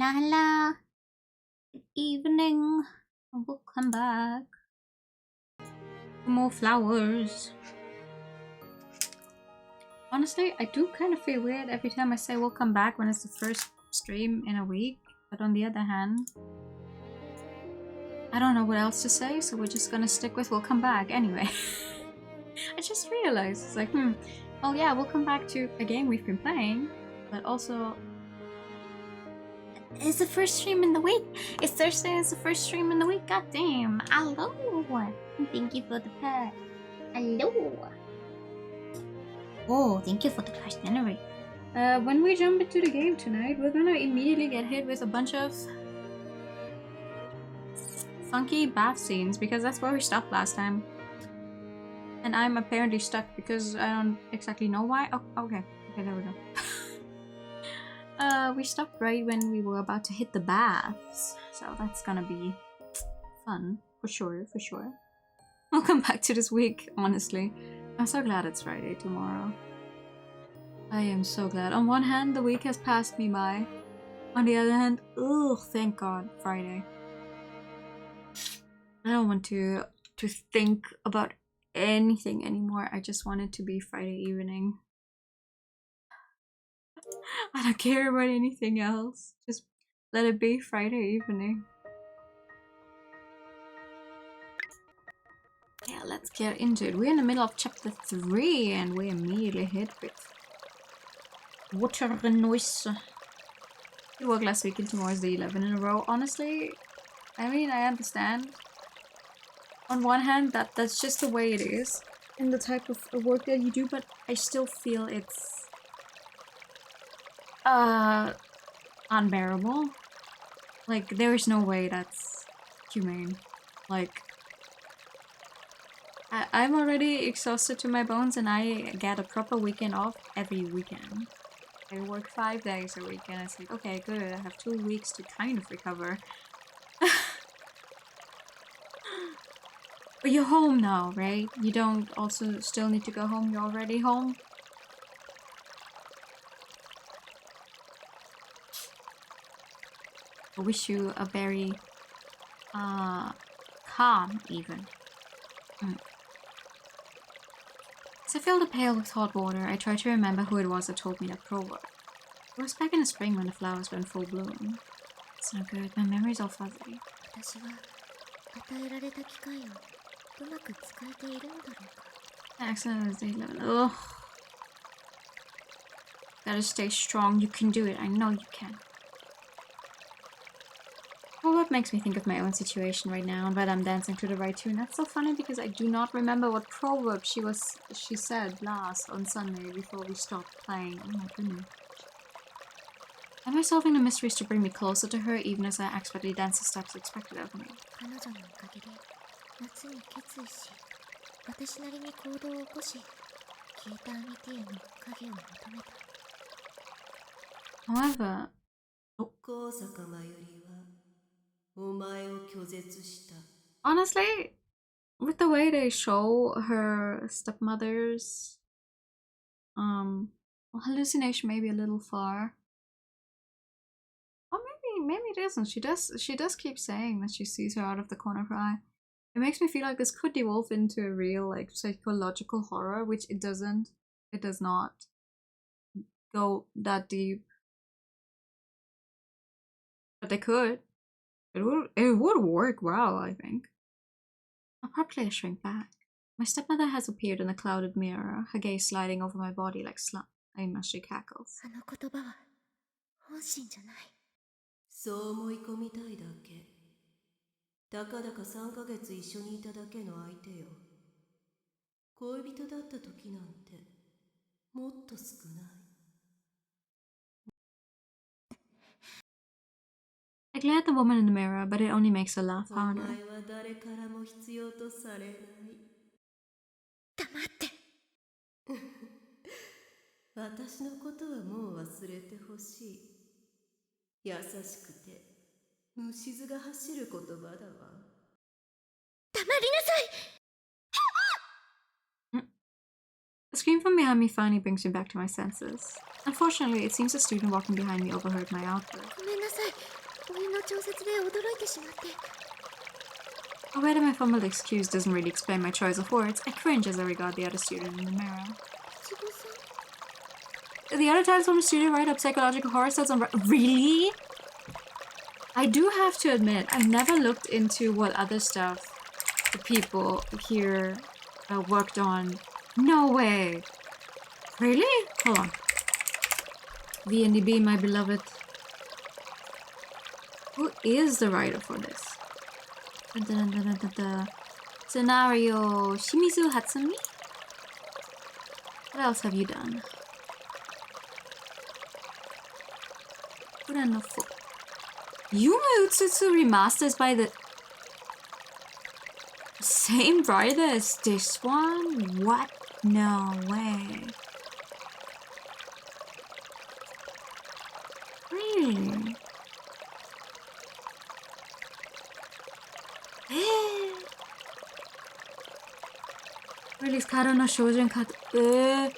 Hello, hello. Good evening. We'll come back. More flowers. Honestly, I do kind of feel weird every time I say we'll come back when it's the first stream in a week. But on the other hand, I don't know what else to say, so we're just gonna stick with we'll come back anyway. I just realized, it's like, oh yeah, we'll come back to a game we've been playing, but also it's the first stream in the week. It's Thursday, it's the first stream in the week. God damn. Hello. Thank you for the pet. Hello. Oh, thank you for the first anniversary. When we jump into the game tonight, we're gonna immediately get hit with a bunch of funky bath scenes because that's where we stopped last time. And I'm apparently stuck because I don't exactly know why. Oh, okay. Okay, there we go. We stopped right when we were about to hit the baths, so that's gonna be fun, for sure, for sure. I'll come back to this week, honestly. I'm so glad it's Friday tomorrow. I am so glad. On one hand, the week has passed me by. On the other hand, ugh, thank God, Friday. I don't want to think about anything anymore. I just want it to be Friday evening. I don't care about anything else. Just let it be Friday evening. Yeah, let's get into it. We're in the middle of chapter 3 and we immediately hit with water noise. It worked last week and tomorrow's the 11 in a row. Honestly, I mean, I understand. On one hand, that's just the way it is in the type of work that you do, but I still feel it's unbearable. Like, there is no way that's humane. Like, I'm already exhausted to my bones and I get a proper weekend off every weekend. I work 5 days a week and it's like, okay, good, I have 2 weeks to kind of recover. But you're home now, right? You don't also still need to go home, you're already home? I wish you a very calm even. As I filled the pail with hot water, I tried to remember who it was that told me that proverb. It was back in the spring when the flowers were in full bloom. It's not good, my memory's all fuzzy. Excellent, day 11. Ugh. Gotta stay strong, you can do it, I know you can. Proverb makes me think of my own situation right now, but I'm dancing to the right tune. That's so funny because I do not remember what proverb she said last on Sunday before we stopped playing. Oh my goodness. Am I solving the mysteries to bring me closer to her even as I expertly dance the steps expected of me? However, honestly, with the way they show her stepmother's hallucination maybe a little far. Or maybe it isn't. She does keep saying that she sees her out of the corner of her eye. It makes me feel like this could devolve into a real like psychological horror, which it doesn't. It does not go that deep. But they could. It would work well, I think. Abruptly I shrink back. My stepmother has appeared in a clouded mirror, her gaze sliding over my body like slime as she cackles. そう思い込みたいだけ。たかだか3ヶ月一緒にいただけの相手よ。恋人だった時なんてもっと少ない。I glare at the woman in the mirror, but it only makes her laugh お harder. 前は誰からも必要とされない。黙って。私のことはもう忘れてほしい。優しくて虫唾が走る言葉だわ。黙りなさい。A scream from behind me finally brings me back to my senses. Unfortunately, it seems a student walking behind me overheard my outburst. ごめんなさい。調節で驚いてしまって。 Oh, wait, my formal excuse doesn't really explain my choice of words. I cringe as I regard the other student in the mirror. いちごさん。 The other titles from the studio write up psychological horror styles on... Really? I do have to admit, I never looked into what other stuff the people here worked on. No way. Really? Hold on. VNDB, my beloved. Who is the writer for this? Scenario Shimizu Hatsumi? What else have you done? Yuma Utsutsu remasters by the same writer as this one? What? No way. Really? Release Kado no Shoujin Kado.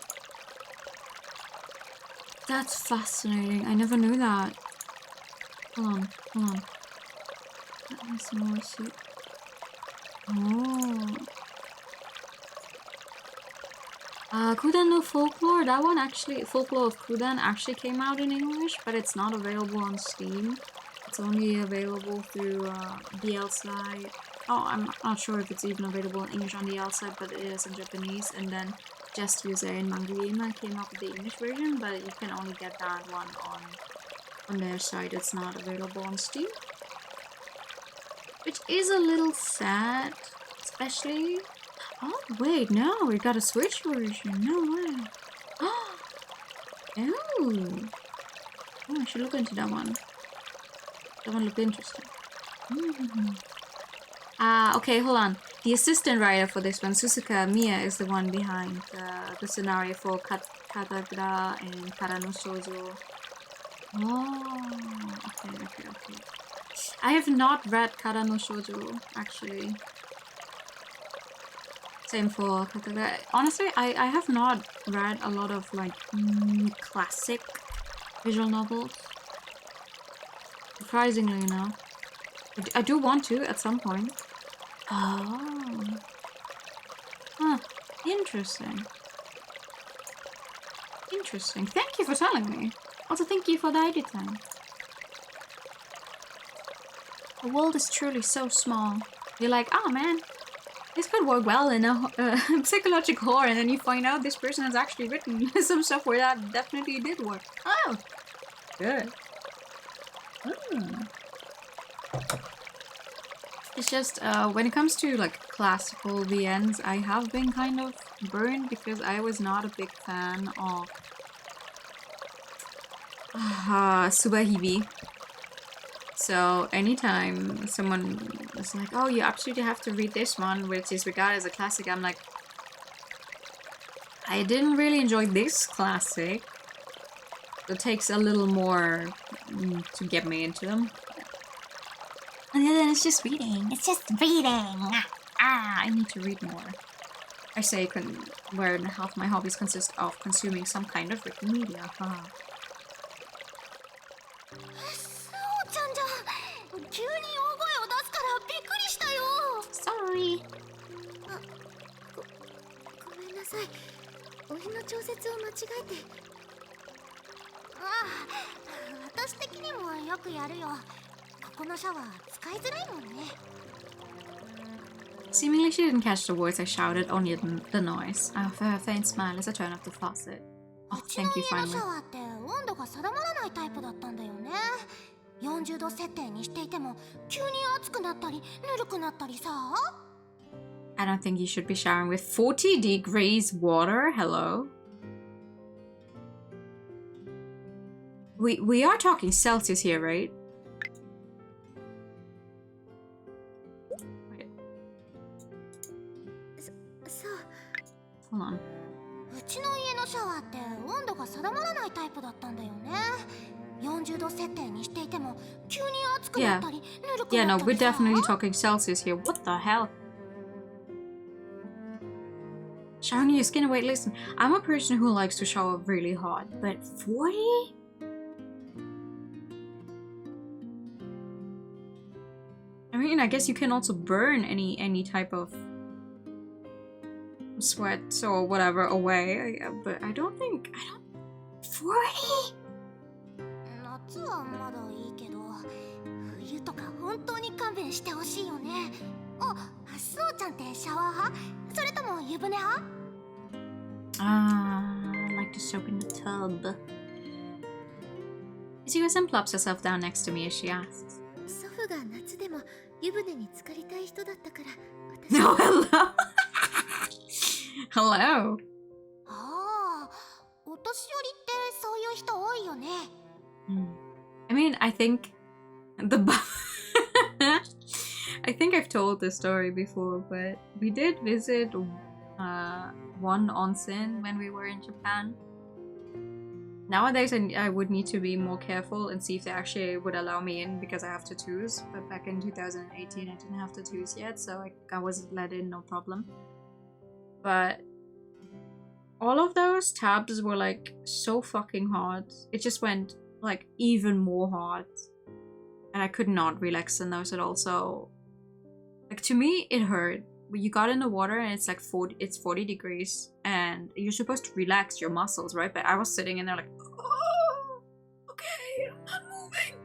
That's fascinating. I never knew that. Hold on. Let me see more shit. Oh. Kudan no Folklore. That one actually, Folklore of Kudan actually came out in English, but it's not available on Steam. It's only available through DL side. Oh, I'm not sure if it's even available in English on DL side, but it is in Japanese. And then Just User and Mangayama came up with the English version, but you can only get that one on their site. It's not available on Steam, which is a little sad, especially. Oh wait, no, we got a Switch version. No way. Oh, I should look into that one. That one looked interesting. Okay, hold on. The assistant writer for this one, Suzuka Miya, is the one behind the scenario for Katagra and Kara no Shoujo. Oh, okay. I have not read Kara no Shoujo, actually. Same for Kataga. Honestly, I have not read a lot of like classic visual novels. Surprisingly enough. I do want to at some point. Oh. Huh. Interesting. Thank you for telling me. Also, thank you for the ID time. The world is truly so small. You're like, oh man, this could work well in a psychological horror, and then you find out this person has actually written some stuff where that definitely did work. Oh, good. It's just, when it comes to like classical VNs, I have been kind of burned because I was not a big fan of Subahibi. So anytime someone is like, oh, you absolutely have to read this one, which is regarded as a classic, I'm like, I didn't really enjoy this classic. It takes a little more to get me into them. And then it's just reading. I need to read more. I say where half my hobbies consist of consuming some kind of written media. Sorry. ごめんなさい。お湯の調節を間違えて。私的にもよくやるよ。ここのシャワー使いづらいもんね。 Seemingly she didn't catch the words I shouted, only the noise. I offer her a faint smile as I turn off the faucet. Oh, thank you finally. うちの家のシャワーって温度が定まらないタイプだったんだよね。40度設定にしていても急に熱くなったりぬるくなったりさ。I don't think you should be showering with 40 degrees water. Hello. We are talking Celsius here, right? Wait. Hold on. うちの家のシャワーって温度が定まらないタイプだったんだよね。40度設定にしていても急に熱くなったりぬるくなったりさ。 Yeah, no, we're definitely talking Celsius here. What the hell? Showering your skin away. Listen, I'm a person who likes to shower really hot, but 40? I mean, I guess you can also burn any type of sweat or whatever away, but I don't think 40? 夏はまだいいけど、冬とか本当に勘弁してほしいよね。あ、そうちゃんってシャワー派？それとも湯船派？ I like to soak in the tub. Ichigo-san plops herself down next to me as she asks. 祖父が夏でも湯船に浸かりたい人だったから、No, hello. Hello. ああ、お年寄りってそういう人多いよね。I mean, I think I think I've told this story before, but we did visit one onsen when we were in Japan. Nowadays, I would need to be more careful and see if they actually would allow me in because I have tattoos. But back in 2018, I didn't have tattoos yet, so I was let in, no problem. But all of those tabs were like so fucking hot. It just went like even more hot. And I could not relax in those at all. So, like, to me, it hurt. You got in the water and it's like 40 degrees and you're supposed to relax your muscles, right? But I was sitting in there like, oh, okay, I'm not moving.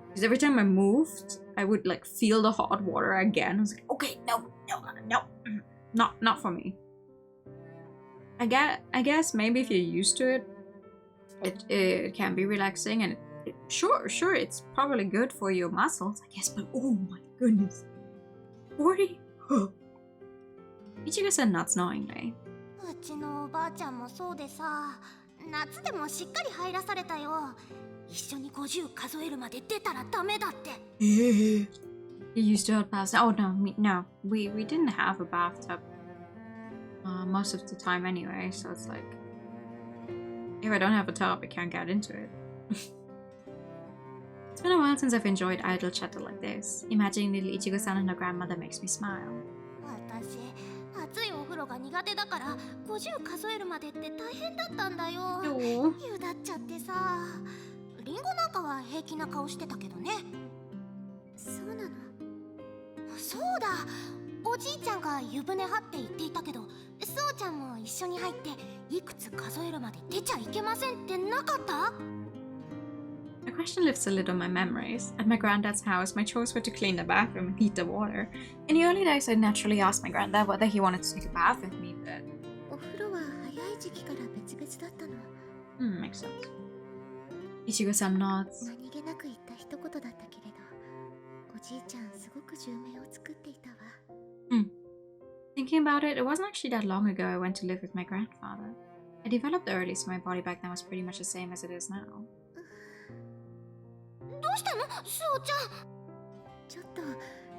Because every time I moved, I would like feel the hot water again. I was like, okay, no, not for me. I guess maybe if you're used to it, it can be relaxing and sure, it's probably good for your muscles, I guess, but oh my goodness. 40? Ichigo-san nods knowingly. うちのおばあちゃんもそうでさ、夏でもしっかり入らされたよ。一緒に50数えるまで出たらダメだって。You used to hold baths. Oh no, we didn't have a bathtub most of the time anyway, so it's like if I don't have a tub, I can't get into it. It's been a while since I've enjoyed idle chatter like this. Imagining little Ichigo-san and her grandmother makes me smile. 私、暑いお風呂が苦手だから50数えるまでって大変だったんだよ。湯だっちゃってさ。リンゴなんかは平気な顔してたけどね。そうなの？そうだ、おじいちゃんが湯船派って言っていたけど、そうちゃんも一緒に入っていくつ数えるまで出ちゃいけませんってなかった？ The question lifts a little my memories. At my granddad's house, my chores were to clean the bathroom and heat the water. In the early days, I naturally asked my granddad whether he wanted to take a bath with me, but... お風呂は早い時期から別々だったの。makes sense. Ichigo-san nods. 何気なく言った一言だったけれど、おじいちゃんすごく寿命を作っていたわ。Thinking about it, it wasn't actually that long ago I went to live with my grandfather. I developed early, so my body back then was pretty much the same as it is now. どうしたの、そうちゃん。ちょっと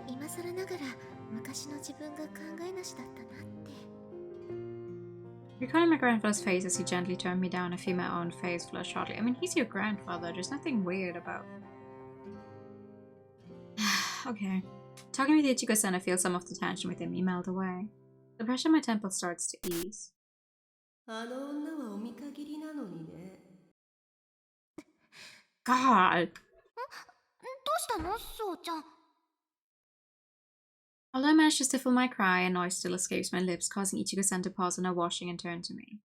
今更ながら昔の自分が考えなしだったなって。 Recalling my grandfather's face as he gently turned me down, I feel my own face flush hotly. I mean, he's your grandfather, there's nothing weird about... Okay. Talking with Ichigo-san, I feel some of the tension within me melt away. The pressure on my temple starts to ease. あの女はお見限りなのにね。 God! どうしたの、そうちゃん。 Although I manage to stifle my cry, a noise still escapes my lips, causing Ichigo-san to pause on her washing and turn to me.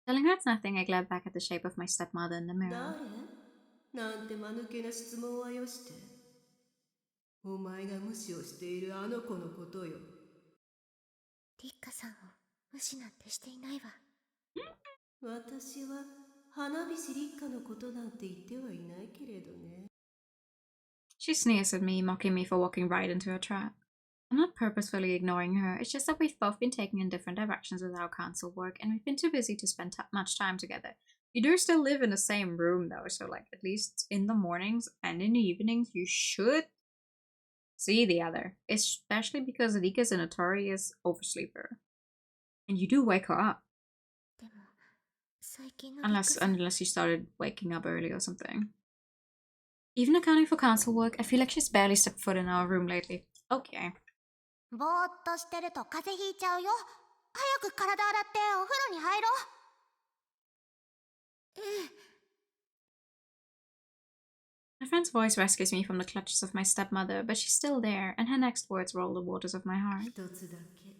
Telling her it's nothing, I glare back at the shape of my stepmother in the mirror. 誰？なんて間抜けな質問はよして。お前が無視をしているあの子のことよ。リッカさんを無視なんてしていないわ。私は花火師リッカのことなんて言ってはいないけれどね。 She sneers at me, mocking me for walking right into her trap. I'm not purposefully ignoring her, it's just that we've both been taking in different directions with our council work and we've been too busy to spend much time together. You do still live in the same room though, so like at least in the mornings and in the evenings you should see the other, especially because Rika's a notorious oversleeper. And you do wake her up. でも最近の Unless you started waking up early or something. Even accounting for council work, I feel like she's barely stepped foot in our room lately. Okay. ぼーっとしてると風邪ひいちゃうよ。早く体洗ってお風呂に入ろう。ええ。I friend's voice rescues me from the clutches of my stepmother, but she's still there, and her next words roll the waters of my heart. 一つだけ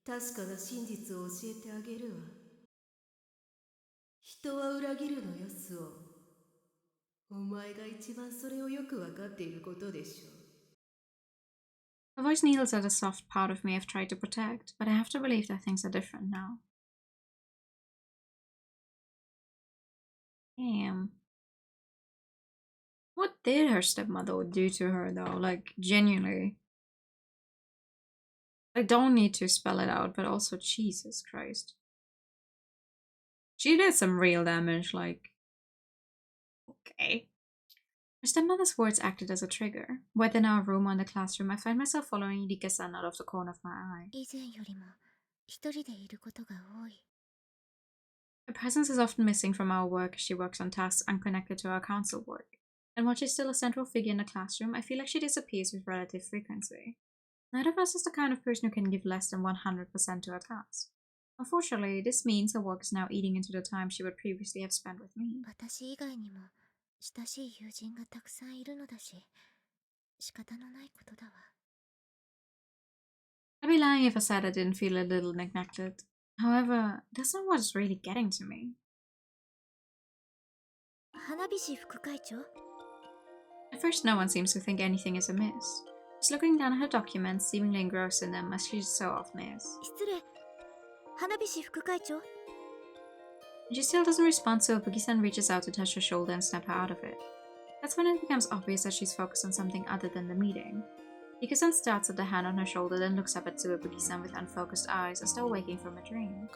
確かな真実を教えてあげるわ。人は裏切るのよ、スオ。お前が一番それをよくわかっていることでしょう。 Her voice needles at a soft part of me I've tried to protect, but I have to believe that things are different now. Damn. What did her stepmother do to her, though? Like, genuinely. I don't need to spell it out, but also, Jesus Christ. She did some real damage, like... Okay. Her stepmother's words acted as a trigger. Whether in our room or in the classroom, I find myself following Rika-san out of the corner of my eye. 以前よりも一人でいることが多い。 Her presence is often missing from our work as she works on tasks unconnected to our council work. And while she's still a central figure in the classroom, I feel like she disappears with relative frequency. Neither of us is the kind of person who can give less than 100% to a task. Unfortunately, this means her work is now eating into the time she would previously have spent with me. 私以外にも親しい友人がたくさんいるのだし、仕方のないことだわ。 I'd be lying if I said I didn't feel a little neglected. However, that's not what's really getting to me. 花火師副会長？ At first, no one seems to think anything is amiss. She's looking down at her documents, seemingly engrossed in them, as she so often is. 失礼。花火師副会長？ She still doesn't respond, so Bugi-san reaches out to touch her shoulder and snap her out of it. That's when it becomes obvious that she's focused on something other than the meeting. Bugi-san starts at the hand on her shoulder, then looks up at Bugi-san with unfocused eyes, as though waking from a dream.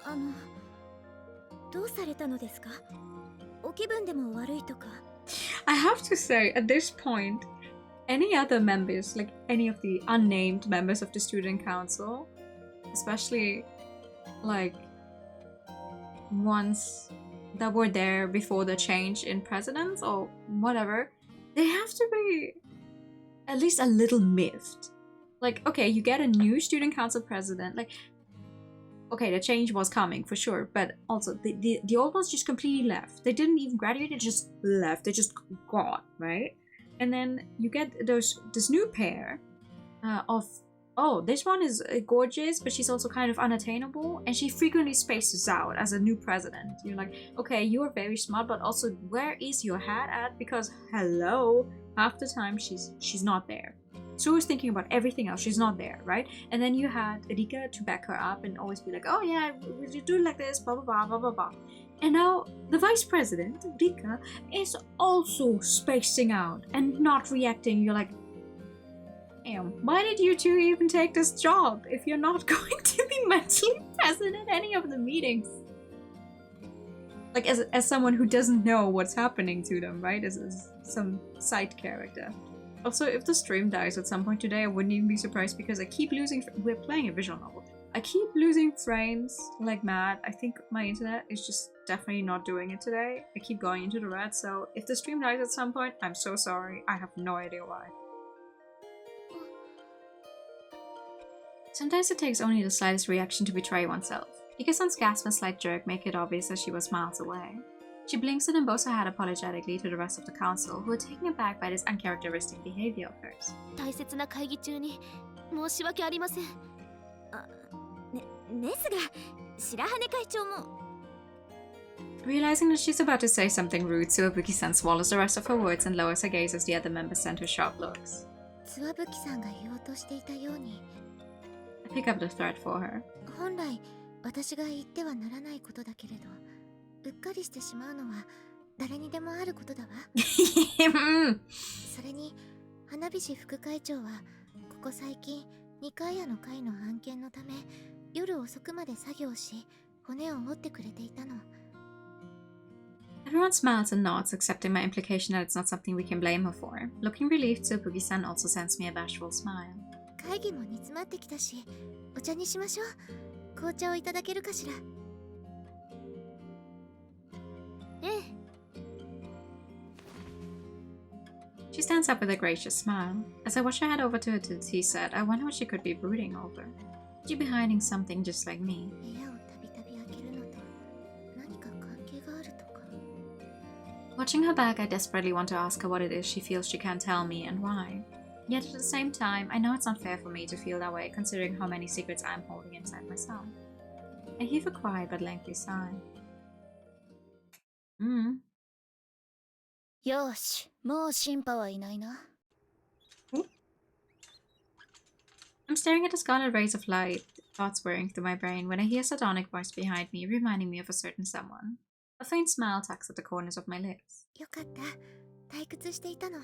どうされたのですか？お気分でも悪いとか。 I have to say, at this point, any other members, like any of the unnamed members of the student council, especially like ones that were there before the change in presidents or whatever, they have to be at least a little miffed. Like, okay, you get a new student council president, like, okay, the change was coming for sure, but also the old ones just completely left. They didn't even graduate, they just left, they just gone, right? And then you get this new pair of, oh, this one is gorgeous, but she's also kind of unattainable, and she frequently spaces out as a new president. You're like, okay, you are very smart, but also where is your hat at? Because hello, half the time she's not there. So was thinking about everything else, she's not there, right? And then you had Rika to back her up and always be like, oh yeah, we do it like this, blah blah blah blah blah blah. And now the vice president, Rika, is also spacing out and not reacting. You're like, damn, why did you two even take this job if you're not going to be mentally present at any of the meetings? Like as someone who doesn't know what's happening to them, right? As some side character. Also, if the stream dies at some point today, I wouldn't even be surprised because I keep losing... We're playing a visual novel. I keep losing frames like mad. I think my internet is just definitely not doing it today. I keep going into the red, so if the stream dies at some point, I'm so sorry. I have no idea why. Sometimes it takes only the slightest reaction to betray oneself. Ika-san's gasp and slight jerk make it obvious that she was miles away. She blinks and then bows her head apologetically to the rest of the council, who are taken aback by this uncharacteristic behavior of hers. 大切な会議中に申し訳ありません。ですが、白羽会長も。 Realizing that she's about to say something rude, Tsuwabuki-san swallows the rest of her words and lowers her gaze as the other members send her sharp looks. つわぶきさんが言おうとしていたように。 I pick up the thread for her. 本来、私が言ってはならないことだけれど。 うっかりしてしまうのは誰にでもあることだわ。それに花火師副会長はここ最近2階屋の会の案件のため夜遅くまで作業し骨を折ってくれていたの。 Everyone smiles and nods, accepting my implication that it's not something we can blame her for. Looking relieved, Tsubuki-san also sends me a bashful smile. 会議も煮詰まってきたし、お茶にしましょう。紅茶をいただけるかしら。 She stands up with a gracious smile. As I watch her head over to her tea set, I wonder what she could be brooding over. Could she be hiding something just like me? 部屋をたびたび開けるのと何か関係があるとか。Watching her back, I desperately want to ask her what it is she feels she can't tell me and why. Yet at the same time, I know it's not fair for me to feel that way, considering how many secrets I'm holding inside myself. I heave a quiet but lengthy sigh. Yosh, もうシンパはいないな。I'm staring at a scarlet rays of light, thoughts whirring through my brain, when I hear a sardonic voice behind me, reminding me of a certain someone. A faint smile tugs at the corners of my lips. よかった。退屈していたの。退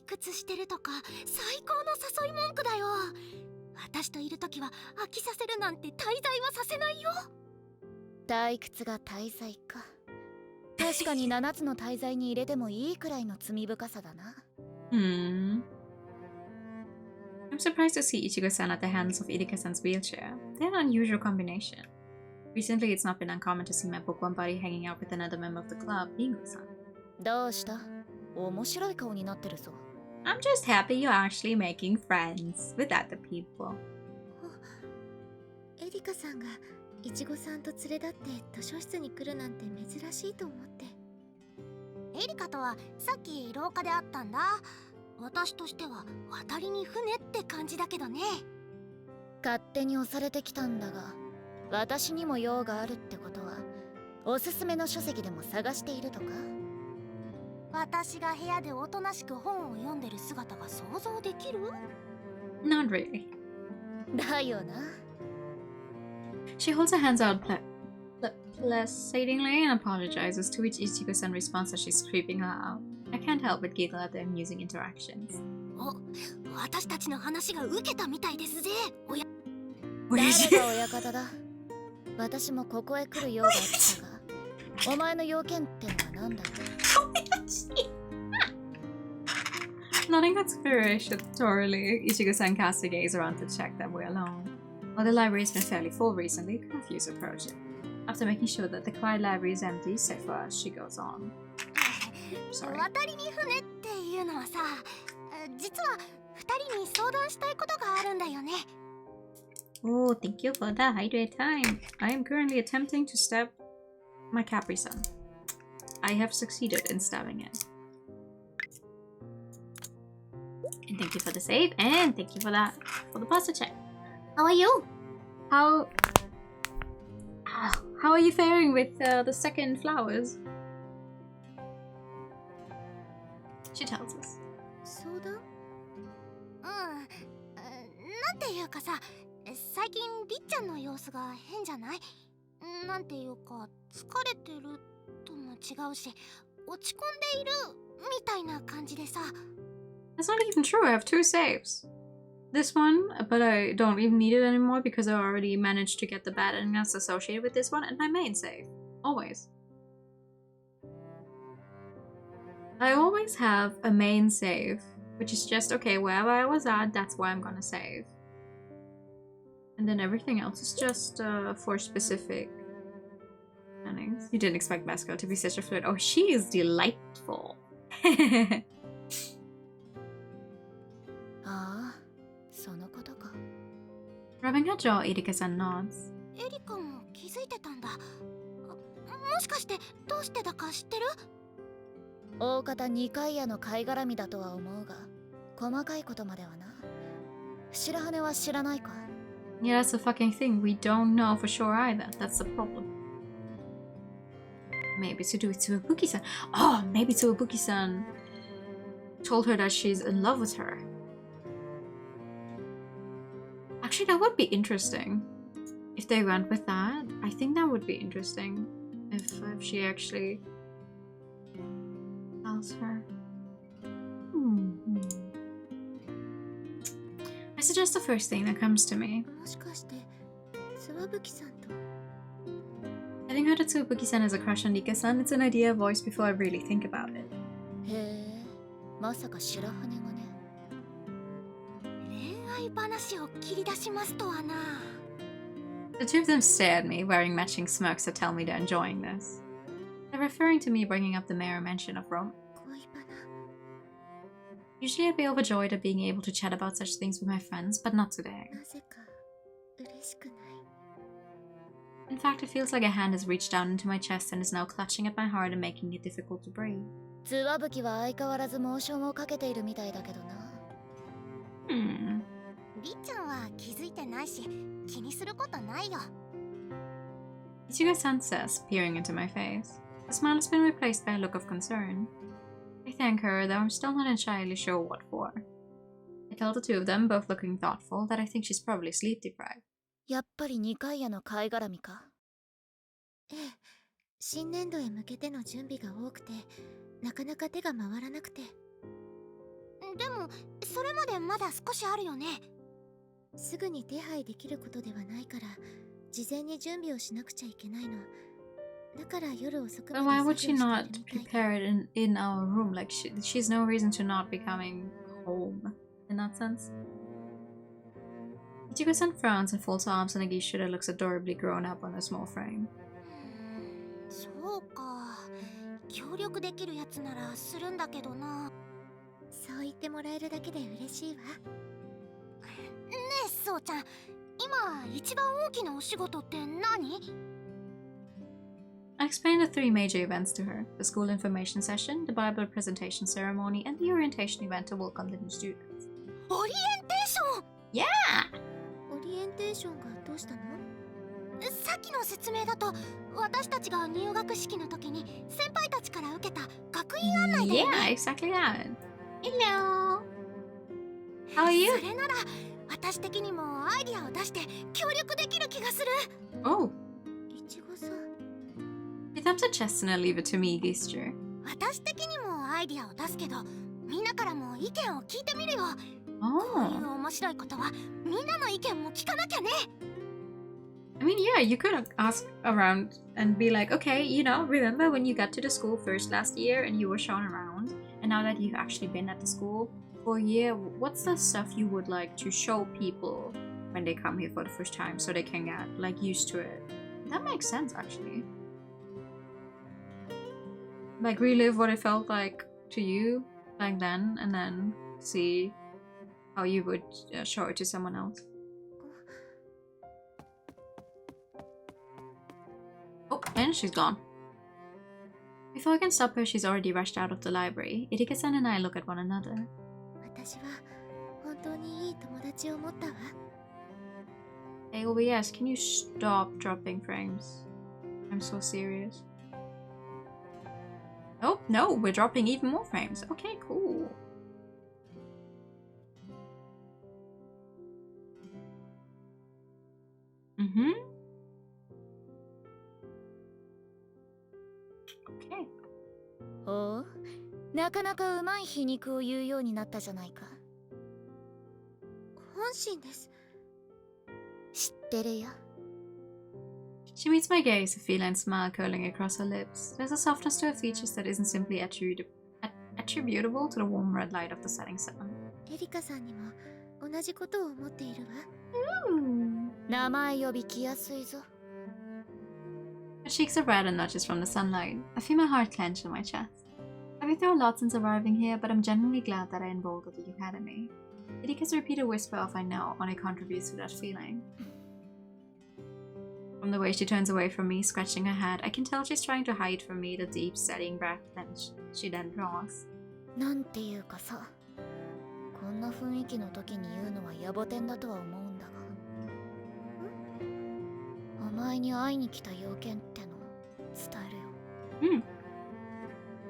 屈してるとか、最高の誘い文句だよ。私といるときは飽きさせるなんて滞在はさせないよ。退屈が滞在か。確かに7つの滞在に入れてもいいくらいの罪深さだな。I'm surprised to see Ichigo-san at the hands of Irika-san's wheelchair. They're an unusual combination. Recently, it's not been uncommon to see my bookworm buddy hanging out with another member of the club, Ringo-san. どうした？面白い顔になってるぞ。I'm just happy you're actually making friends with other people. エリカさんがイチゴさんと連れ立って図書室に来るなんて珍しいと思って。エリカとはさっき廊下で会ったんだ。私としては渡りに船って感じだけどね。勝手に押されてきたんだが、私にも用があるってことはおすすめの書籍でも探しているとか。私が部屋でおとなしく本を読んでる姿が想像できる？ Not really. だよな。She holds her hands out pleasatingly and apologizes, to which Ichigo-san responds as she's creeping her out. I can't help but giggle at their amusing interactions. お、私たちの話が受けたみたいですぜ。誰が親方だ。私もここへ来る用があったが、お前の要件ってのは何だ？Nodding conspiratorially, Ichigo-san casts a gaze around to check that we're alone. While the library has been fairly full recently, confused approach it. After making sure that the quiet library is empty, save for us, she goes on. Sorry. 渡りに船っていうのはさ、実は2人に相談したいことがあるんだよね。Oh, thank you for the hydrate time. I am currently attempting to stab my Capri-san. I have succeeded in stabbing it. And thank you for the save, and thank you for that, for the pasta check. How are you? How are you faring with the second flowers? She tells us. 相談？なんていうかさ、最近りっちゃんの様子が変じゃない？なんていうか疲れてるとも違うし、落ち込んでいるみたいな感じでさ。That's not even true. I have 2 saves. This one, but I don't even need it anymore because I already managed to get the bad endings associated with this one, and my main save. Always. I always have a main save, which is just, okay, wherever I was at, that's where I'm gonna save. And then everything else is just for specific endings. You didn't expect Masco to be such a flirt. Oh, she is delightful. Rubbing her jaw, Irika-san nods. エリカも気づいてたんだ。もしかしてどうしてだか知ってる？大方2回屋の貝絡みだとは思うが、細かいことまではな。白羽は知らないか？ Yeah, that's the fucking thing. We don't know for sure either. That's the problem. Maybe it's to do with Tsuwabuki-san. Oh, maybe Tsuwabuki-san told her that she's in love with her. Actually, that would be interesting. If they went with that, I think that would be interesting. If she actually tells her. I suggest the first thing that comes to me. Having heard that Tsuwabuki-san has a crush on Nika-san, it's an idea voiced before I really think about it. The two of them stare at me, wearing matching smirks that tell me they're enjoying this. They're referring to me bringing up the mere mention of romance. Usually I'd be overjoyed at being able to chat about such things with my friends, but not today. In fact, it feels like a hand has reached down into my chest and is now clutching at my heart and making it difficult to breathe. ツワブキは相変わらずモーションをかけているみたいだけどな。りっちゃんは気づいてないし、気にすることないよ。Ichigo-san says, peering into my face. The smile has been replaced by a look of concern. I thank her, though I'm still not entirely sure what for. I tell the two of them, both looking thoughtful, that I think she's probably sleep deprived. やっぱり2回屋の貝絡みか。ええ、新年度へ向けての準備が多くて、なかなか手が回らなくて。でも、それまでまだ少しあるよね。すぐに手配できることではないから、事前に準備をしなくちゃいけないの。だから夜遅くまで But why would she not prepare it in our room? Like, she's no reason to not be coming home, in that sense. Ichigo-san frowns and folds her arms in a gesture that looks adorably grown up on a small frame. そうか。協力できるやつならするんだけどな。そう言ってもらえるだけで嬉しいわ。ねえ、そうちゃん。今一番大きなお仕事って何？ I explained the three major events to her: the school information session, the Bible presentation ceremony, and the orientation event to welcome the new students. オリエンテーション！ Yeah! オリエンテーションがどうしたの？さっきの説明だと、私たちが入学式の時に先輩たちから受けた学院案内だよね。Yeah, exactly that. Hello! How are you? それなら、私的にもアイディアを出して協力できる気がする。Oh. いちごさん。He taps her chest in a leave it to me gesture. 私的にもアイディアを出すけど、みんなからも意見を聞いてみるよ。Oh. こういう面白いことはみんなの意見も聞かなきゃね。I mean, yeah, you could ask around and be like, okay, you know, remember when you got to the school first last year and you were shown around, and now that you've actually been at the school for a year, what's the stuff you would like to show people when they come here for the first time so they can get, like, used to it? That makes sense, actually. Like, relive what it felt like to you back then, and then see how you would show it to someone else. Oh, and she's gone. Before I can stop her, she's already rushed out of the library. Irika-san and I look at one another. 私は本当にいい友達を持ったわ。Hey, OBS, can you stop dropping frames? I'm so serious. Oh, no, we're dropping even more frames. Okay, cool. Mm-hmm. Okay. おう、なかなかうまい皮肉を言うようになったじゃないか。本心です。知ってるよ。She meets my gaze, a feline smile curling across her lips. There's a softness to her features that isn't simply attributable to the warm red light of the setting sun. エリカさんにも同じことを思っているわ。名前呼び来やすいぞ。 Her cheeks are red and nudges from the sunlight. I feel my heart clench in my chest. I've been through a lot since arriving here, but I'm genuinely glad that I enrolled at the academy. Irika's repeated whisper of I know only contributes to that feeling. From the way she turns away from me, scratching her head, I can tell she's trying to hide from me the deep, steadying breath that she then draws. なんていうかさ、こんな雰囲気の時に言うのは野暮天だとは思うんだが。お前に会いに来た要件っての伝えるよ。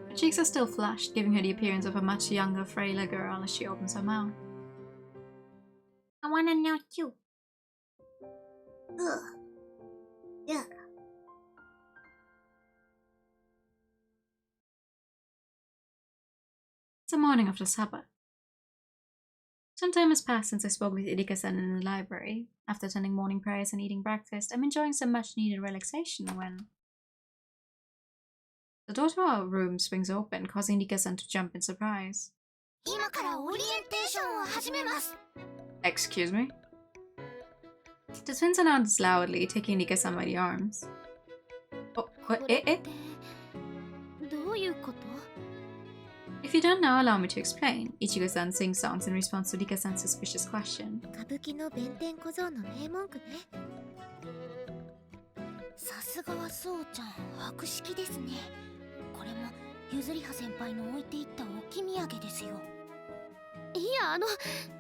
Her cheeks are still flushed, giving her the appearance of a much younger, frailer girl as she opens her mouth. I wanna know too. Ugh. Ugh. It's the morning after supper. Some time has passed since I spoke with Irika-san in the library. After attending morning prayers and eating breakfast, I'm enjoying some much-needed relaxation when the door to our room swings open, causing Irika-san to jump in surprise. 今からオリエンテーションを始めます。 Excuse me? The twins announced loudly, taking Irika-san by the arms. Oh, what? どういうこと？ If you don't know, allow me to explain. Ichigo-san sings songs in response to Rika-san's suspicious question. 歌舞伎の弁天小僧の名文句ね。すがはそうちゃん、博識ですね。これもゆずりは先輩の置いていった置き土産ですよ。いや、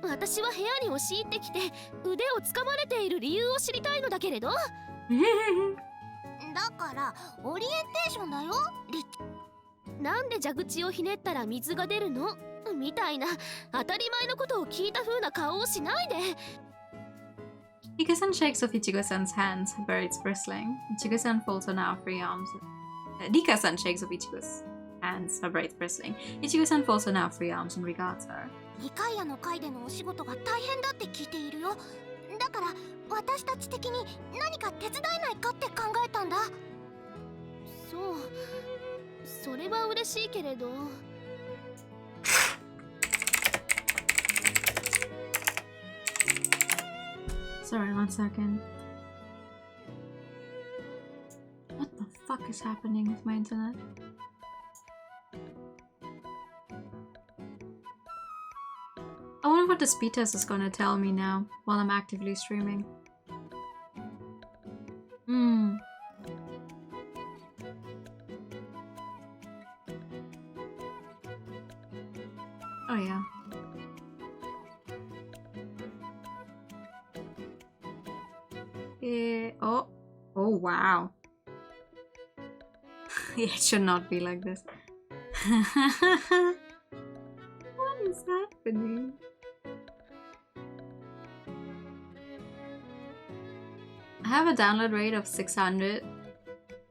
私は部屋に押し入ってきて腕をつかまれている理由を知りたいのだけれど。だからオリエンテーションだよ、リッチ。なんで蛇口をひねったら水が出るのみたいな当たり前のことを聞いた風な顔をしないで。Dika-san shakes off Ichigo-san's hands, her braids bristling. Ichigo-san folds her now free arms. Dika-san shakes off Ichigo's hands, her braids bristling. Ichigo-san folds her now free arms and regards her. 2階屋の会でのお仕事が大変だって聞いているよ。だから私たち的に何か手伝えないかって考えたんだ。そう、それは嬉しいけれど。Sorry, 1 second. What the fuck is happening with my internet? I wonder what the speed test is gonna tell me now while I'm actively streaming. Oh yeah. Oh wow. Yeah, it should not be like this. What is happening? I have a download rate of 600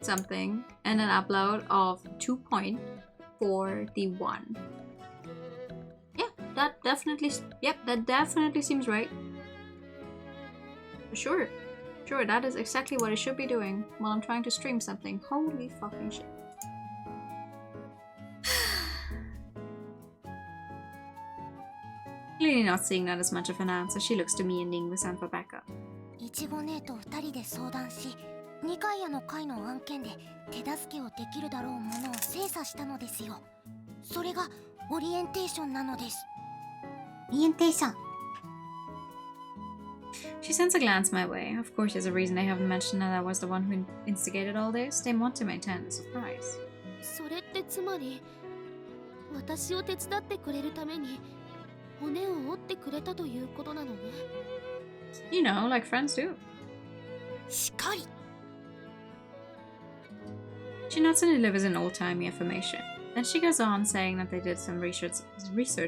something and an upload of 2.41. Yeah, that definitely seems right. For sure. Sure, that is exactly what I should be doing while I'm trying to stream something. Holy fucking shit. Clearly not seeing that as much of an answer, she looks to me and Ningwu-san for backup. いちご姉と2人で相談し、2階屋の会の案件で手助けをできるだろうものを精査したのですよ。それがオリエンテーションなのです。オリエンテーション。She sends a glance my way. Of course, there's a reason they haven't mentioned that I was the one who instigated all this. They want to maintain the surprise. それってつまり、私を手伝ってくれるために骨を折ってくれたということなのね。You know, like friends do. しかり。She nods and delivers an old-timey affirmation. Then she goes on saying that they did some research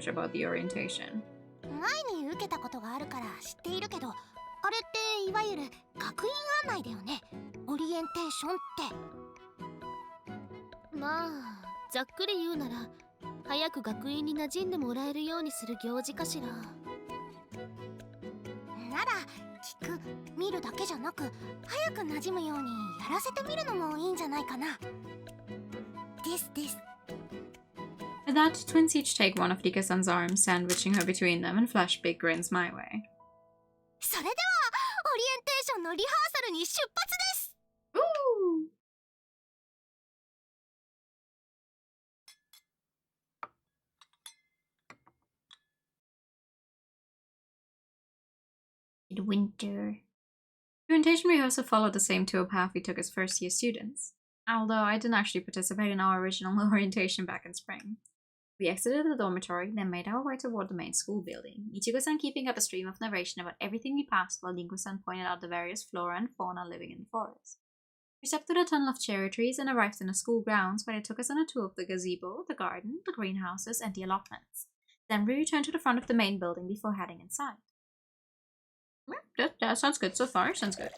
about the orientation. 前に受けたことがあるから知っているけど、あれっていわゆる学院案内だよね。オリエンテーションって。まあ、ざっくり言うなら、早く学院に馴染んでもらえるようにする行事かしら。なら聞く、見るだけじゃなく、早く馴染むようにやらせてみるのもいいんじゃないかな。ですです。With that, twins each take one of Dika-san's arms, sandwiching her between them, and flash big grins my way. それではオリエンテーションのリハーサルに出発です。Ooh! Winter. The orientation rehearsal followed the same tour path we took as first-year students, although I didn't actually participate in our original orientation back in spring. We exited the dormitory, then made our way toward the main school building, Ichigo-san keeping up a stream of narration about everything we passed while Ningwu-san pointed out the various flora and fauna living in the forest. We stepped through the tunnel of cherry trees and arrived in the school grounds, where they took us on a tour of the gazebo, the garden, the greenhouses, and the allotments. Then we returned to the front of the main building before heading inside. That sounds good so far, sounds good.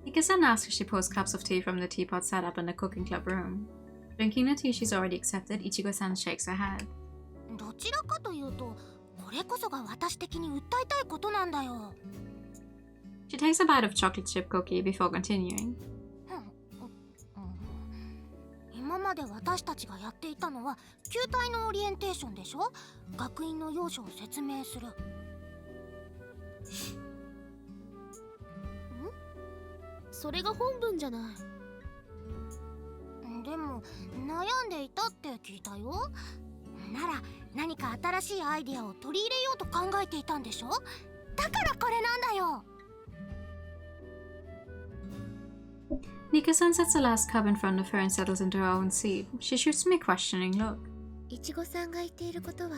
Ika-san asks if she pours cups of tea from the teapot set up in the cooking club room. Drinking the tea she's already accepted, Ichigo-san shakes her head. どちらかというと、これこそが私的に訴えたいことなんだよ。She takes a bite of chocolate chip cookie before continuing. 今まで私たちがやっていたのは球体のオリエンテーションでしょ。学院の要所を説明する。それが本文じゃない。でも悩んでいたって聞いたよ。なら何か新しいアイデアを取り入れようと考えていたんでしょ。だからこれなんだよ。Nika-san sets the last cup in front of her and settles into her own seat. She shoots me a questioning look. いちごさんが言っていることは、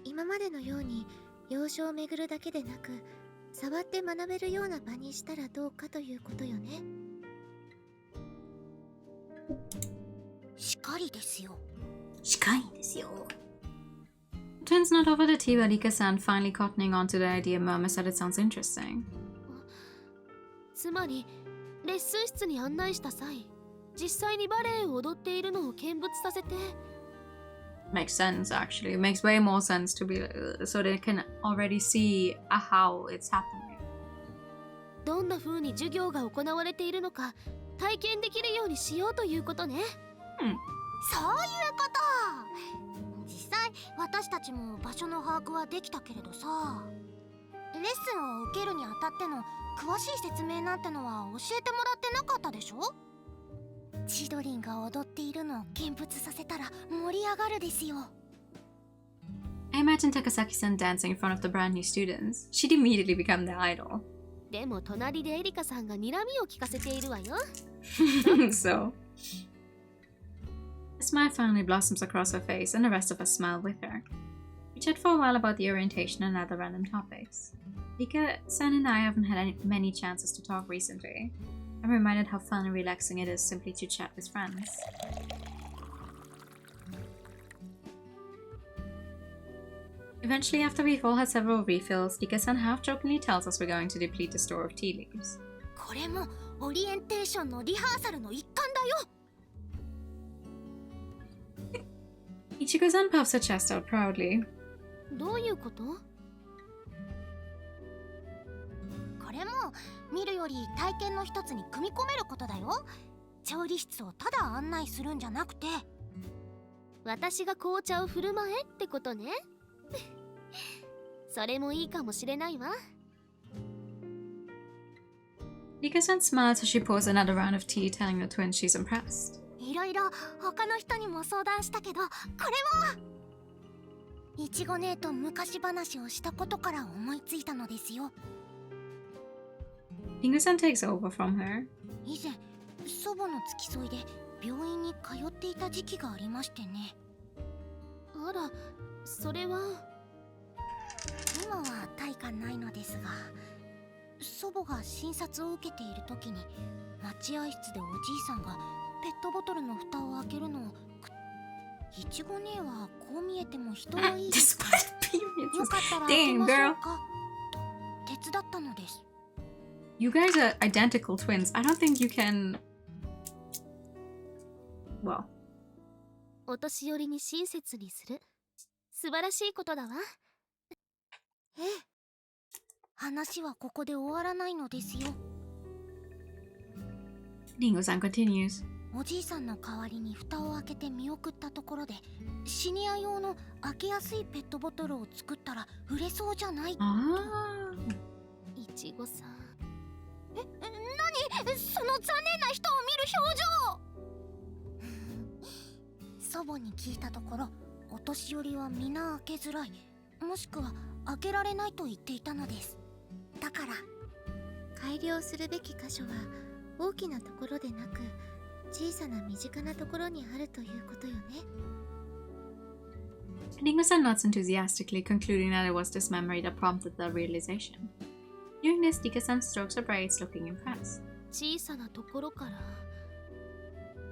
今までのように洋書を巡るだけでなく、触って学べるような場にしたらどうかということよね。しかりですよ。しかりですよ。Twins nod over the tea while Nika-san, finally cottoning onto the idea, murmurs that it sounds interesting. つまりレッスン室に案内した際、実際にバレエを踊っているのを見物させて。Makes sense, actually. It makes way more sense to be so they can already see how it's happening. どんな風に授業が行われているのか体験できるようにしようということね。そういうこと。実際私たちも場所の把握はできたけれどさ、レッスンを受けるにあたっての詳しい説明なんてのは教えてもらってなかったでしょ。千鳥が踊っているのを見物させたら盛り上がるですよ。I imagine Takasaki-san dancing in front of the brand new students. She'd immediately become their idol. でも隣でエリカさんが睨みを聞かせているわよ。So, a smile finally blossoms across her face, and the rest of us smile with her. We chat for a while about the orientation and other random topics. Nika-san and I haven't had many chances to talk recently. I'm reminded how fun and relaxing it is simply to chat with friends. Eventually, after we've all had several refills, Nika-san half-jokingly tells us we're going to deplete the store of tea leaves. これもオリエンテーションのリハーサルの一環だよ。Ichigo-san puffs her chest out proudly. どういうこと？これも見るより体験の一つに組み込めることだよ。調理室をただ案内するんじゃなくて、私が紅茶を振る舞えってことね。それもいいかもしれないわ。Nika-san smiles as she pours another round of tea, telling the twins she's impressed. いろいろ他の人にも相談したけど、これはいちご姉と昔話をしたことから思いついたのですよ。Ringo-san takes over from her. 以前祖母の付き添いで病院に通っていた時期がありましてね。あら、それは。今は大化ないのですが、祖母が診察を受けている時に待合室でおじいさんがペットボトルの蓋を開けるのをいちご姉はこう見えても人はいいですから、よかったら開けましょうかと手伝ったのです。You guys are identical twins. I don't think you can... Well... お年寄りに親切にする。素晴らしいことだわ。ええ。話はここで終わらないのですよ。Ringo-san continues. おじいさんの代わりに蓋を開けて見送ったところで、シニア用の開けやすいペットボトルを作ったら売れそうじゃないと。いちごさん。何？その残念な人を見る表情。祖母に聞いたところ、お年寄りは皆開けづらい、もしくは開けられないと言っていたのです。だから改良するべき箇所は大きなところでなく、小さな身近なところにあるということよね。Ringo-san nods enthusiastically, concluding that it was this memory that prompted the realization. Hearing this, Nika-san strokes her braids, looking impressed. 小さなところから。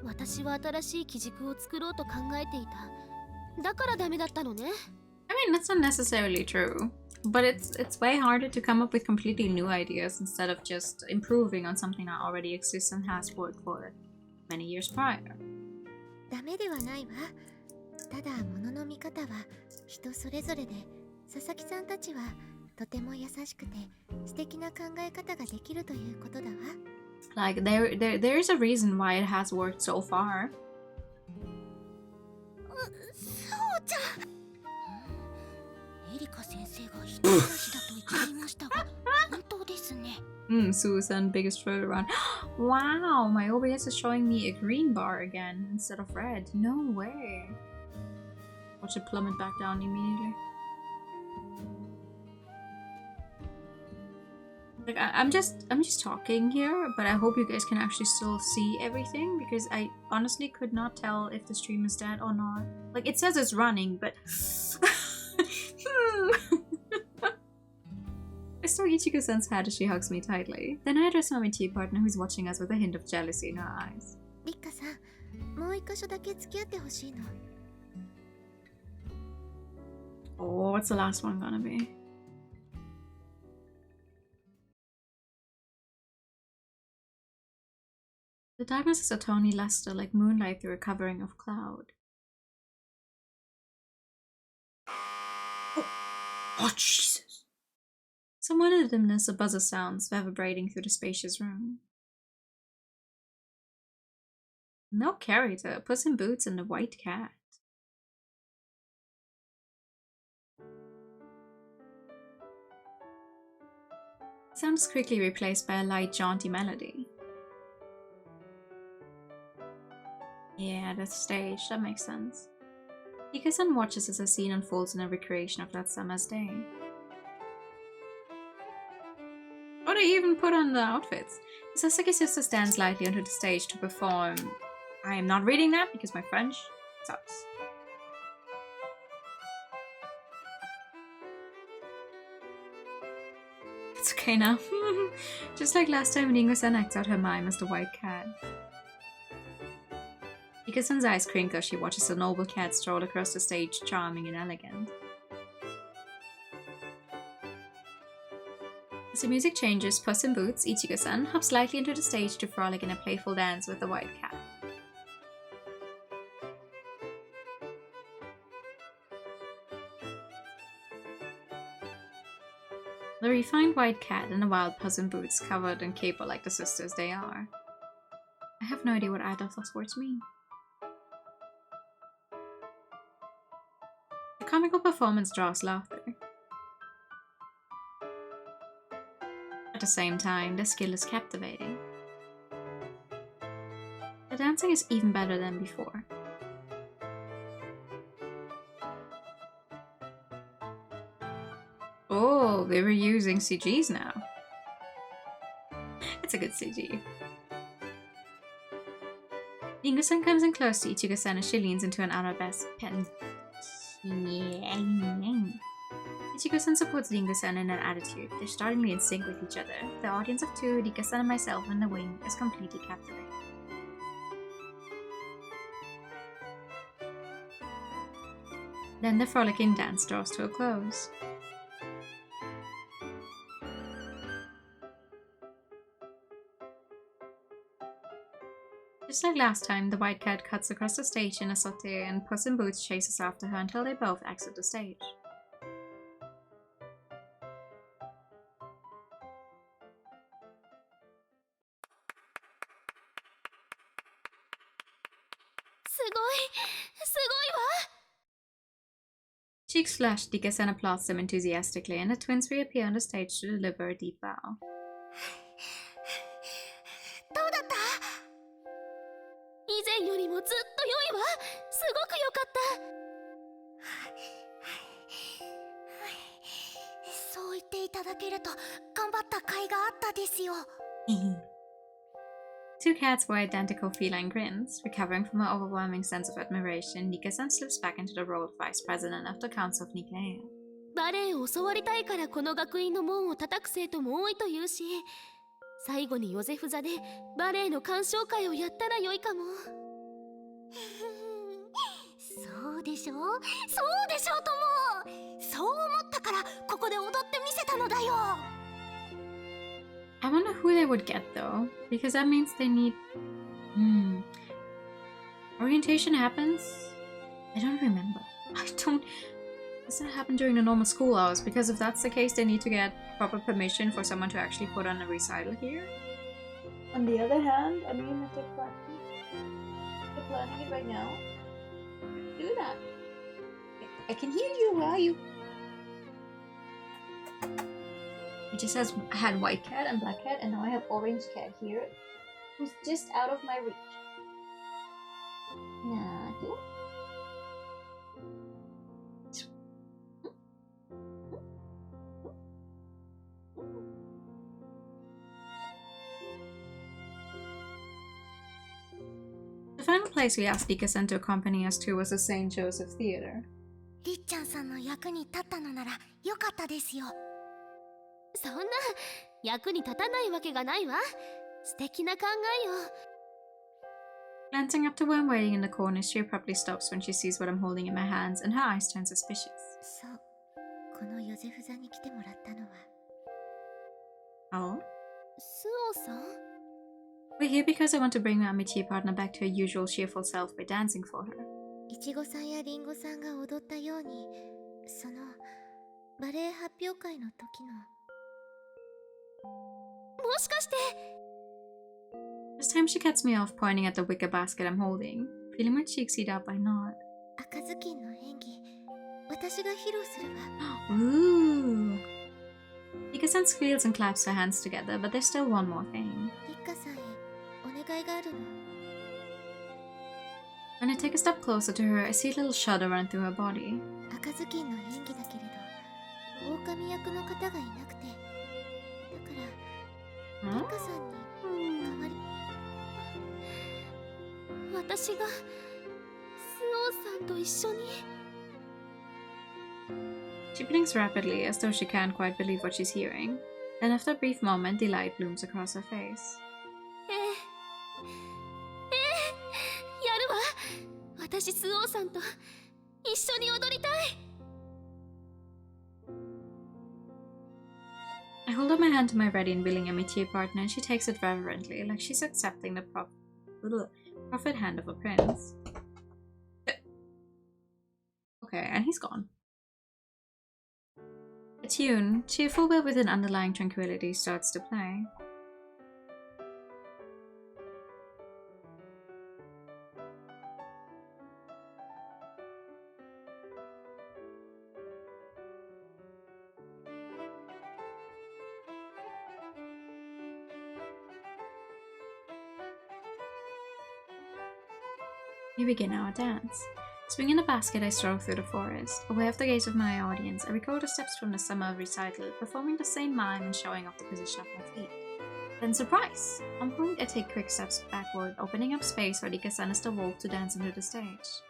私は新しい基軸を作ろうと考えていた。だからダメだったのね。I mean, that's not necessarily true, but it's way harder to come up with completely new ideas instead of just improving on something that already exists and has worked for many years prior. ダメではないわ。ただ物の見方は人それぞれで、佐々木さんたちはとても優しくて素敵な考え方ができるということだわ。Like there is a reason why it has worked so far. そうじゃ。エリカ先生が人暮らしだと言っていましたが、本当ですね。Susan, biggest thrill around. Wow, my OBS is showing me a green bar again instead of red. No way. What watch it plummet back down immediately. Like I'm just talking here, but I hope you guys can actually still see everything, because I honestly could not tell if the stream is dead or not. Like it says it's running, but I saw Ichigo-san's head as she hugs me tightly. Then I address my tea partner who's watching us with a hint of jealousy in her eyes. リッカさん、もう一箇所だけ付き合ってほしいの。 Oh, what's the last one gonna be? The darkness is a tawny luster like moonlight through a covering of cloud. Oh, Jesus! Somewhere in the dimness, a buzzer sounds reverberating through the spacious room. No character, Puss in Boots and the White Cat. The sound is quickly replaced by a light, jaunty melody. Yeah, the stage, that makes sense. Ika-san watches as a scene unfolds in a recreation of that summer's day. Oh, they even put on the outfits. The Sasaki sister stands lightly onto the stage to perform. I am not reading that because my French sucks. It's okay now. Just like last time, Ringo-san acts out her mime as the White Cat. Ika-san's eyes crinkle as she watches the noble cat stroll across the stage, charming and elegant. As the music changes, Puss in Boots, Ichigo-san, hops lightly into the stage to frolic in a playful dance with the White Cat. The refined White Cat and the wild Puss in Boots covered and caper like the sisters they are. I have no idea what either of those words mean. The comical performance draws laughter. At the same time, their skill is captivating. The dancing is even better than before. Oh, they were using CGs now. It's a good CG. Ringo-san comes in close to Ichigo-san as she leans into an arabesque pen. Ichigo-san supports Ringo-san in an attitude. They're startlingly in sync with each other. The audience of two, Rika-san and myself in the wing, is completely captivated. Then the frolicking dance draws to a close. Just like last time, the White Cat cuts across the stage in a sauté and Puss in Boots chases after her until they both exit the stage. Cheeks flush, Dika-san applauds them enthusiastically, and the twins reappear on the stage to deliver a deep bow. どうだった？以前よりもずっと良いわ。すごく良かった。そう言っていただけると頑張った甲斐があったですよ。Two cats wear identical feline grins. Recovering from her overwhelming sense of admiration, Nika-san slips back into the role of vice president of the Council of Nikea. バレエを教わりたいからこの学院の門を叩く生徒も多いというし、最後にヨゼフ座でバレエの鑑賞会をやったら良いかも。そうでしょ？そうでしょうとも。そう思ったからここで踊ってみせたのだよ。I wonder who they would get though, because that means they need... Orientation happens? I don't remember. Does that happen during the normal school hours? Because if that's the case, they need to get proper permission for someone to actually put on a recital here. On the other hand, I mean, if they're planning it right now, do that. I can hear you, where are you? It just says I had White Cat and Black Cat, and now I have Orange Cat here, who's just out of my reach. Nah, do. final place we asked Ika-san to accompany us to was the St. Joseph Theater. りっちゃんさんの役に立ったのならよかったですよ。そんな役に立たないわけがないわ。素敵な考えよ。Glancing up to where I'm waiting in the corner, she abruptly stops when she sees what I'm holding in my hands, and her eyes turn suspicious. そう、このヨゼフ座に来てもらったのは。Oh? スオさん？ We're here because I want to bring my amitié partner back to her usual cheerful self by dancing for her. いちごさんやりんごさんが踊ったように、そのバレエ発表会の時の。もしかして。 This time she cuts me off, pointing at the wicker basket I'm holding. Feeling my cheeks heat up, I nod. 赤ずきんの演技、私が披露するわ。Ooh! Ika-san squeals and claps her hands together, but there's still one more thing. りっかさんへお願いがあるの。When I take a step closer to her, I see a little shudder run through her body. 赤ずきんの演技だけれど、狼役の方がいなくて、だからりっかさんに代わり。私がスオさんと一緒に。 She blinks rapidly, as though she can't quite believe what she's hearing. Then after a brief moment, delight blooms across her face. やるわ。私スオさんと一緒に踊りたい。 I hold up my hand to my ready and willing amitié partner, and she takes it reverently, like she's accepting the proffered hand of a prince. Okay, and he's gone. A tune, cheerful but with an underlying tranquility, starts to play. We begin our dance. Swinging a basket, I stroll through the forest. Away off the gaze of my audience, I recall the steps from the summer recital, performing the same mime and showing off the position of my feet. Then surprise! On point, I take quick steps backward, opening up space for Ika-san as the wolf to dance into the stage.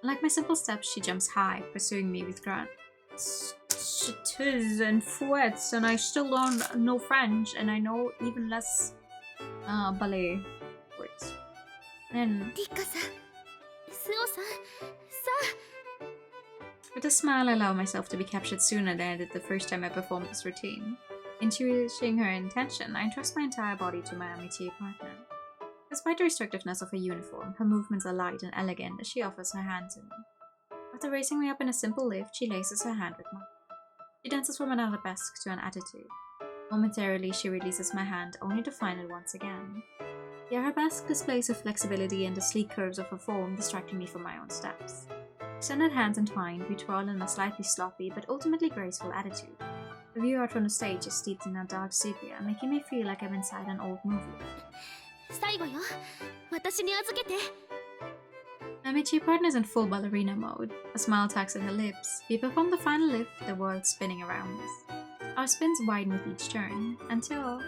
Unlike my simple steps, she jumps high, pursuing me with grunt. Tis and fouettes, and I still don't know French, and I know even less ballet words. Then りっかさん、スオさん、さ with a smile, I allow myself to be captured sooner than I did the first time I performed this routine. Intuiting her intention, I entrust my entire body to my amitié partner. Despite the restrictiveness of her uniform, her movements are light and elegant as she offers her hand to me. After raising me up in a simple lift, she laces her hand with mine. She dances from an arabesque to an attitude. Momentarily, she releases my hand, only to find it once again. The arabesque displays her flexibility and the sleek curves of her form, distracting me from my own steps. Extended hands entwined, we twirl in a slightly sloppy but ultimately graceful attitude. The view out from the stage is steeped in a dark sepia, making me feel like I'm inside an old movie. 最後よ。私に預けて。 My amitié partner is in full ballerina mode. A smile tugs at her lips. We perform the final lift, the world spinning around us. Our spins widen with each turn, until the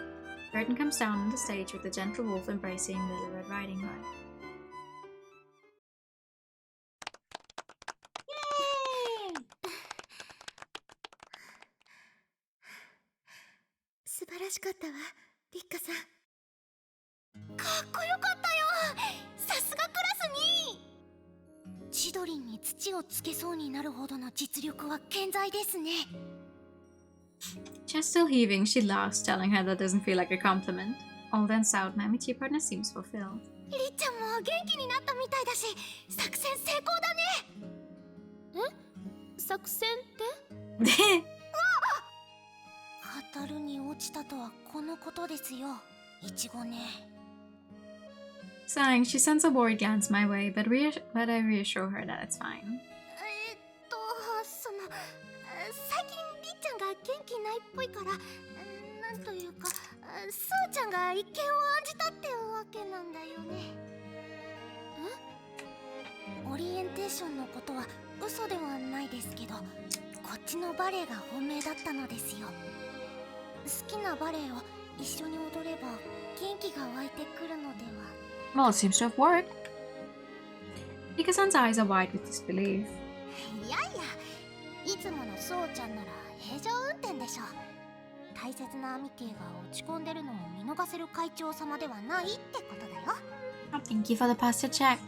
curtain comes down on the stage with the gentle wolf embracing Little Red Riding Hood. 素晴らしかったわ、りっかさん。かっこよかったよ。さすがクラス2。千鳥に土をつけそうになるほどの実力は健在ですね。Chest still heaving, she laughs, telling her that doesn't feel like a compliment. All then out, my amitié partner seems fulfilled. りっちゃんも元気になったみたいだし、作戦成功だね。え？作戦って？語るに落ちたとはこのことですよ、いちごね。Sighing, she sends a worried glance my way, but I reassure her that it's fine. その最近りっちゃんが元気ないっぽいから、なんというか、そうちゃんが一見を案じたってわけなんだよね。オリエンテーションのことは嘘ではないですけど、こっちのバレエが本命だったのですよ。好きなバレエを一緒に踊れば元気が湧いてくるのでは。 Well, it seems to have worked. Ika-san's eyes are wide with disbelief. いやいや、いつものそうちゃんなら平常運転でしょ。大切なアミティが落ち込んでるのを見逃せる会長様ではないってことだよ。Thank you for the pasta check.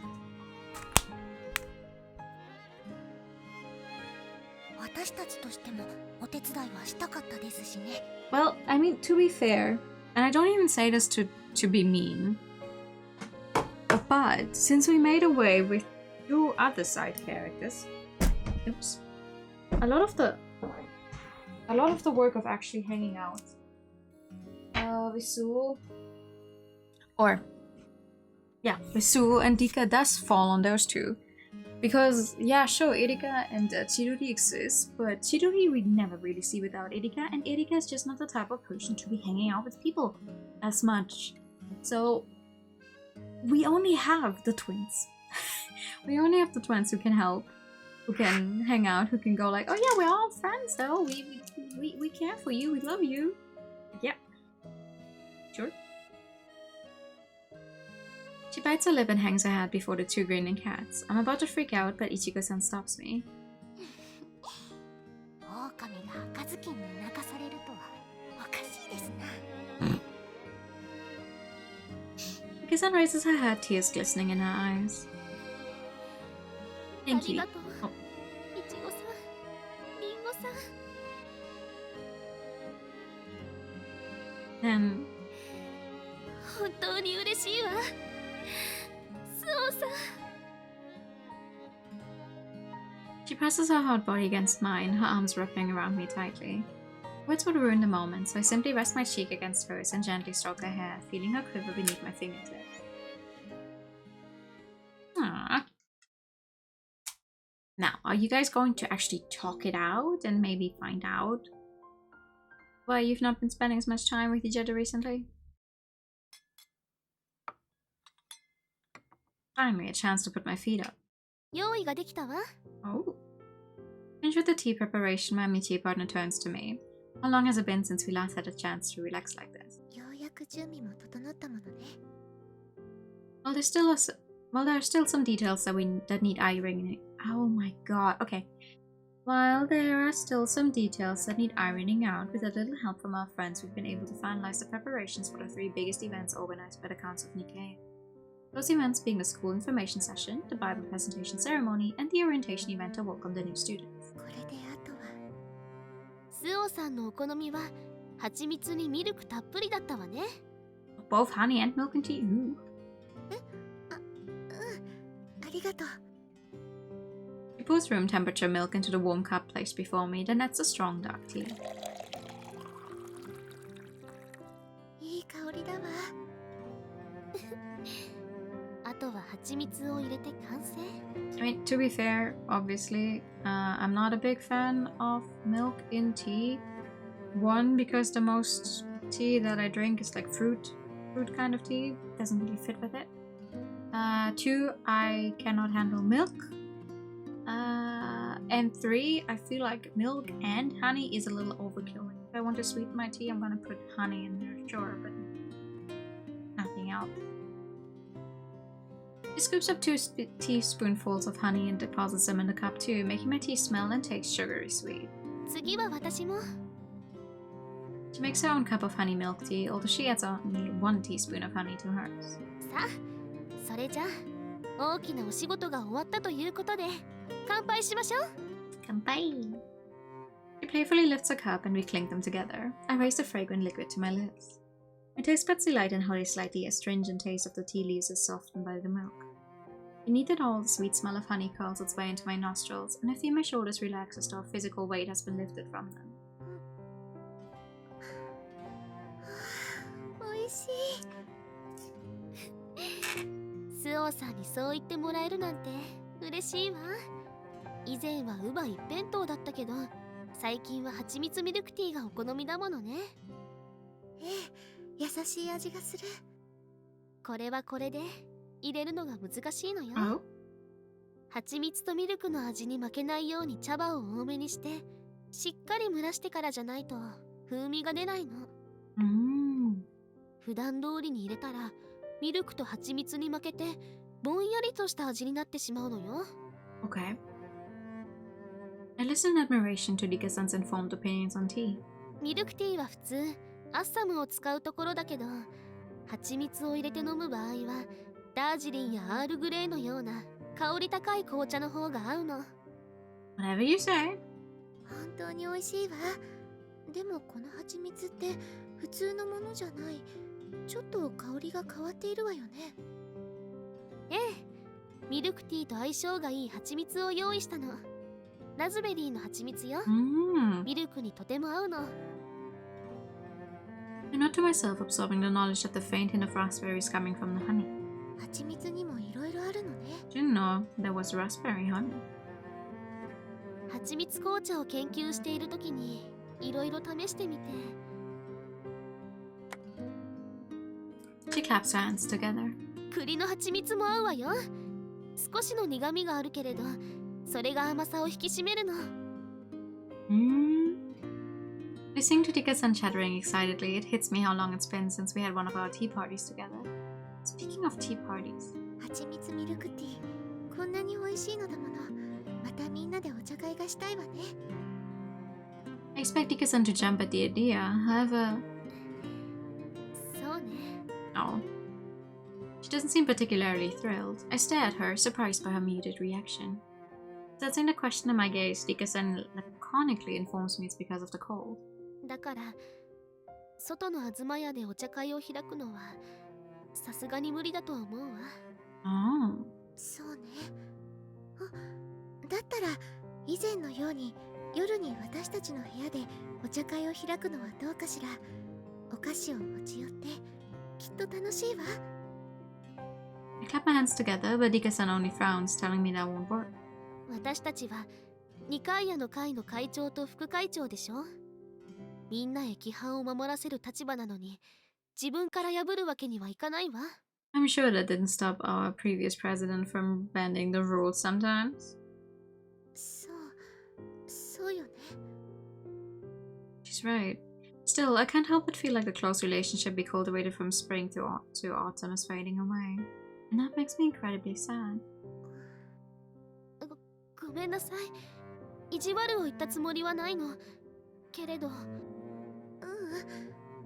私たちとしてもお手伝いはしたかったですしね。Well, I mean, to be fair, and I don't even say this to be mean, but since we made away with 2 other side characters, oops, a lot of the work of actually hanging out, Visu and Dika does fall on those two. Because, yeah, sure, Erika and Chidori exist, but Chidori we never really see without Erika, and Erika is just not the type of person to be hanging out with people as much. So, we only have the twins. We only have the twins who can help, who can hang out, who can go like, oh yeah, we're all friends though, we care for you, we love you. Yep. Sure. She bites her lip and hangs her head before the 2 grinning cats. I'm about to freak out, but Ichigo-san stops me. 狼が赤ずきんに泣かされるとはおかしいですな。Ichigo-san raises her head, tears glistening in her eyes. Thank you. Oh. いちごさん、りんごさん。Then 本当に嬉しいわ。そうさ。she presses her hot body against mine, her arms wrapping around me tightly. Words would ruin the moment, so I simply rest my cheek against hers and gently stroke her hair, feeling her quiver beneath my fingertips. Aww. Now, are you guys going to actually talk it out and maybe find out why you've not been spending as much time with each other recently? Finally, a chance to put my feet up. 用意ができたわ。Oh. Finished with the tea preparation, my meaty partner turns to me. How long has it been since we last had a chance to relax like this? ようやく準備も整ったものね。Well, there are still some details that need ironing. Oh my god. Okay. While there are still some details that need ironing out, with a little help from our friends, we've been able to finalize the preparations for the 3 biggest events organized by the Council of Nikkei. Those events being the school information session, the Bible presentation ceremony, and the orientation event to welcome the new students. これであとは。スオさんのお好みは蜂蜜にミルクたっぷりだったわね。Both honey and milk and tea. Ooh. ありがとう。She pours room temperature milk into the warm cup placed before me, then adds a strong dark tea. いい香りだわ。あとは蜂蜜を入れて完成。I mean, to be fair, obviously, I'm not a big fan of milk in tea. 1, because the most tea that I drink is like fruit kind of tea. Doesn't really fit with it. 2, I cannot handle milk. And 3, I feel like milk and honey is a little overkill. If I want to sweeten my tea, I'm gonna put honey in there, sure, but nothing else. She scoops up 2 teaspoonfuls of honey and deposits them in the cup too, making my tea smell and taste sugary sweet. 次は私も。She makes her own cup of honey milk tea, although she adds only 1 teaspoon of honey to hers. さあ、それじゃあ大きなお仕事が終わったということで乾杯しましょう。乾杯! She playfully lifts a cup and we clink them together. I raise the fragrant liquid to my lips. My taste buds delight in how the slightly astringent taste of the tea leaves is softened by the milk. Beneath it all, the sweet smell of honey curls its way into my nostrils, and I feel my shoulders relax as though a physical weight has been lifted from them. おいしい。スオさんにそう言ってもらえるなんて嬉しいわ。以前はウバ一辺倒だったけど、最近は蜂蜜ミルクティーがお好みだものね。ええ、優しい味がする。これはこれで入れるのが難しいのよ。Oh? 蜂蜜とミルクの味に負けないように茶葉を多めにしてしっかり蒸らしてからじゃないと風味が出ないの。Mm. 普段通りに入れたらミルクと蜂蜜に負けてぼんやりとした味になってしまうのよ。 Okay. I listen in admiration to Dika-san's informed opinions on tea. ミルクティーは普通アッサムを使うところだけど、蜂蜜を入れて飲む場合はダージリンやアールグレイのような香り高い紅茶の方が合うの。 Whatever you say. 本当に美味しいわ。でもこの蜂蜜って普通のものじゃない。ちょっと香りが変わっているわよね。ええ、ミルクティーと相性がいい蜂蜜を用意したの。ラズベリーの蜂蜜よ。ミルクにとても合うの。 I note to myself, absorbing the knowledge that the faint hint of raspberry is coming from the honey. 蜂蜜にもいろいろあるのね。Didn't know there was raspberry honey. 蜂蜜紅茶を研究している時にいろいろ試してみて。 She claps her hands together. 栗の蜂蜜も合うわよ。少しの苦みがあるけれど、それが甘さを引き締めるの。 Listening to Dika-san chattering excitedly, it hits me how long it's been since we had one of our tea parties together. Speaking of tea parties. 蜂蜜ミルクティー、こんなに美味しいのだもの。またみんなでお茶会がしたいわね。I expect Dika-san to jump at the idea, however... そうね。 Oh. She doesn't seem particularly thrilled. I stare at her, surprised by her muted reaction. Sensing the question in my gaze, Dika-san laconically informs me it's because of the cold. だから外の東屋でお茶会を開くのはさすがに無理だと思うわ。 Oh. そうね。あ、だったら以前のように夜に私たちの部屋でお茶会を開くのはどうかしら。お菓子を持ち寄ってきっと楽しいわ。 I clap my hands together, but Dika-san only frowns, telling me that won't work. 私たちは二階屋の会の会長と副会長でしょ。みんなへ規範を守らせる立場なのに自分から破るわけにはいかないわ。 I'm sure that didn't stop our previous president from bending the rules sometimes. そうよね。 She's right. Still, I can't help but feel like the close relationship we cultivated from spring to autumn is fading away. And that makes me incredibly sad. ごめんなさい。意地悪を言ったつもりはないの。けれど。